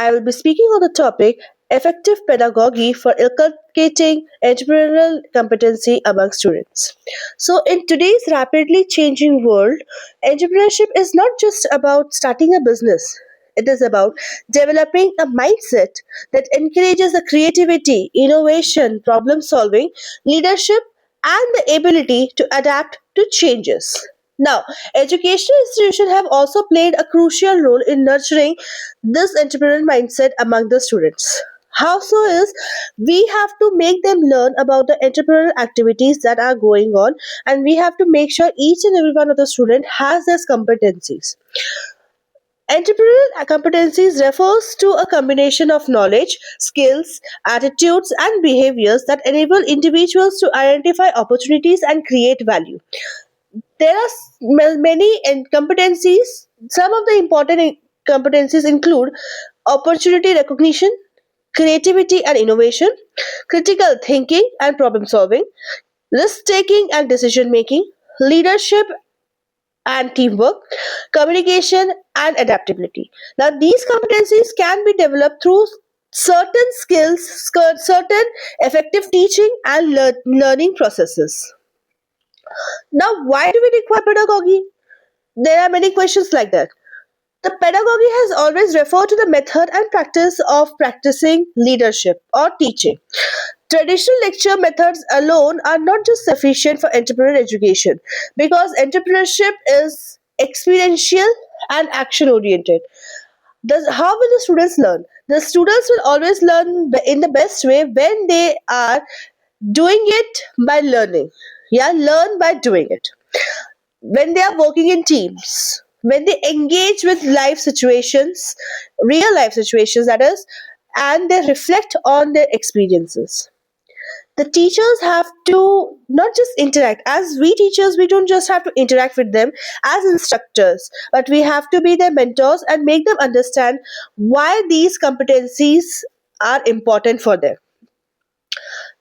I will be speaking on the topic effective pedagogy for inculcating entrepreneurial competency among students. So, in today's rapidly changing world, entrepreneurship is not just about starting a business. It is about developing a mindset that encourages the creativity, innovation, problem solving, leadership, and the ability to adapt to changes. Now, educational institutions have also played a crucial role in nurturing this entrepreneurial mindset among the students. How so is we have to make them learn about the entrepreneurial activities that are going on, and we have to make sure each and every one of the student has these competencies. Entrepreneurial competencies refers to a combination of knowledge, skills, attitudes, and behaviors that enable individuals to identify opportunities and create value. There are many competencies. Some of the important competencies include opportunity recognition, creativity and innovation, critical thinking and problem solving, risk taking and decision making, leadership and teamwork, communication and adaptability. Now, these competencies can be developed through certain skills, certain effective teaching and learning processes. Now, why do we require pedagogy? There are many questions like that. The pedagogy has always referred to the method and practice of practicing leadership or teaching. Traditional lecture methods alone are not just sufficient for entrepreneurial education because entrepreneurship is experiential and action oriented. How will the students learn? The students will always learn in the best way when they are doing it by learning. Yeah, learn by doing it when they are working in teams, when they engage with life situations, real life situations, that is, and they reflect on their experiences. The teachers have to not just interact. As we teachers, we don't just have to interact with them as instructors, but we have to be their mentors and make them understand why these competencies are important for them.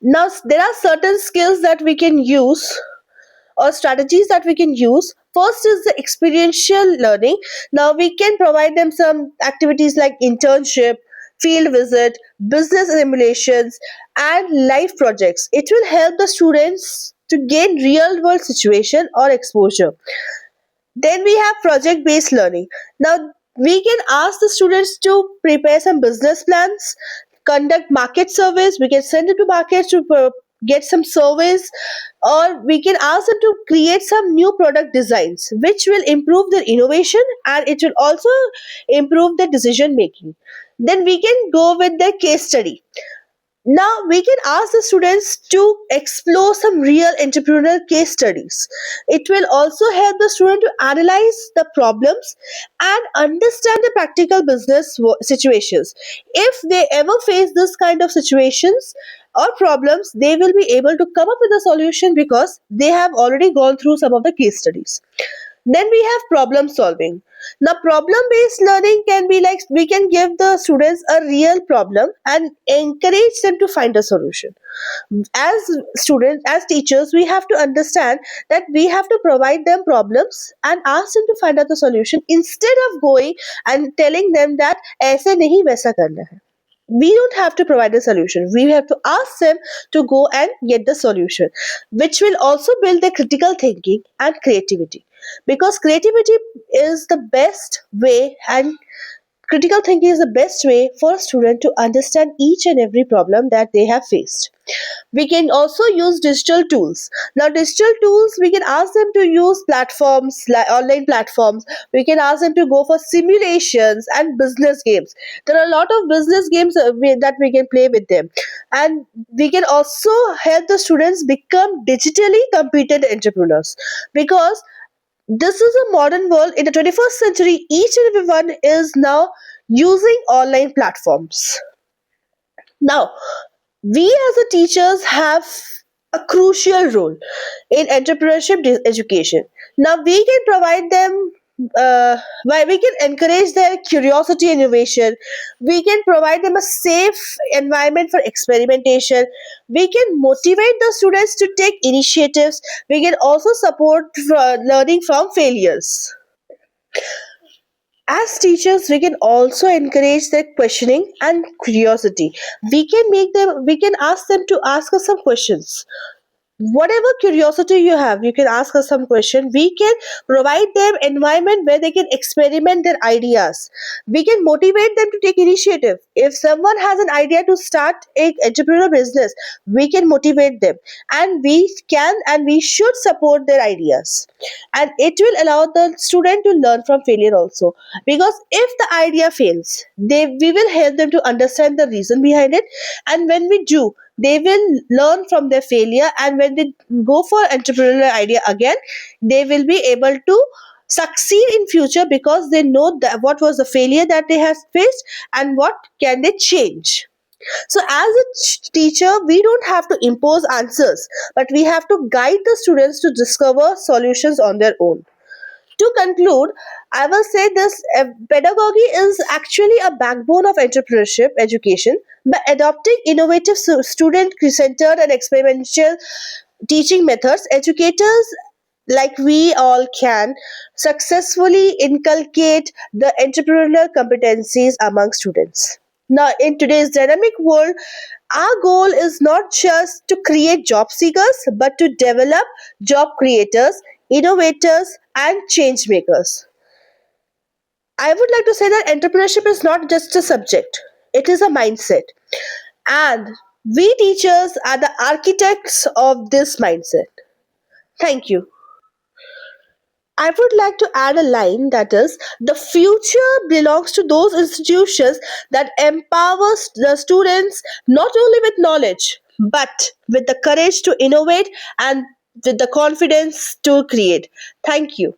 Now, there are certain skills that we can use or strategies that we can use. First is the experiential learning. Now we can provide them some activities like internship, field visit, business simulations, and life projects. It will help the students to gain real world situation or exposure. Then we have project based learning. Now we can ask the students to prepare some business plans, conduct market surveys. We can send it to markets to get some surveys, or we can ask them to create some new product designs which will improve their innovation and it will also improve their decision making. Then we can go with the case study. Now we can ask the students to explore some real entrepreneurial case studies. It will also help the student to analyze the problems and understand the practical business situations. If they ever face this kind of situations or problems, they will be able to come up with a solution because they have already gone through some of the case studies. Then we have problem solving. Now, problem based learning can be like we can give the students a real problem and encourage them to find a solution. As students, as teachers, we have to understand that we have to provide them problems and ask them to find out the solution instead of going and telling them that ऐसे नहीं वैसा करना है. We don't have to provide a solution. We have to ask them to go and get the solution, which will also build their critical thinking and creativity. Because creativity is the best way, and critical thinking is the best way for a student to understand each and every problem that they have faced. We can also use digital tools. Now, digital tools, we can ask them to use platforms like online platforms. We can ask them to go for simulations and business games. There are a lot of business games that we can play with them. And we can also help the students become digitally competent entrepreneurs because this is a modern world. In the 21st century, each and everyone is now using online platforms. Now, we as a teachers have a crucial role in entrepreneurship education. Now we can provide them why we can encourage their curiosity and innovation. We can provide them a safe environment for experimentation. We can motivate the students to take initiatives. We can also support learning from failures. As teachers, we can also encourage their questioning and curiosity. We can ask them to ask us some questions. Whatever curiosity you have, you can ask us some question. We can provide them environment where they can experiment their ideas. We can motivate them to take initiative. If someone has an idea to start a entrepreneurial business, we can motivate them, and we should support their ideas. And it will allow the student to learn from failure also, because if the idea fails, they we will help them to understand the reason behind it. And when we do, they will learn from their failure, and when they go for entrepreneurial idea again, they will be able to succeed in future, because they know that what was the failure that they have faced and what can they change. So as a teacher, we don't have to impose answers, but we have to guide the students to discover solutions on their own. To conclude, I will say this: pedagogy is actually a backbone of entrepreneurship education. By adopting innovative student centered and experiential teaching methods, educators like we all can successfully inculcate the entrepreneurial competencies among students. Now, in today's dynamic world, our goal is not just to create job seekers, but to develop job creators, innovators, and change makers. I would like to say that entrepreneurship is not just a subject, it is a mindset. And we teachers are the architects of this mindset. Thank you. I would like to add a line that is: the future belongs to those institutions that empowers the students not only with knowledge, but with the courage to innovate and with the confidence to create. Thank you.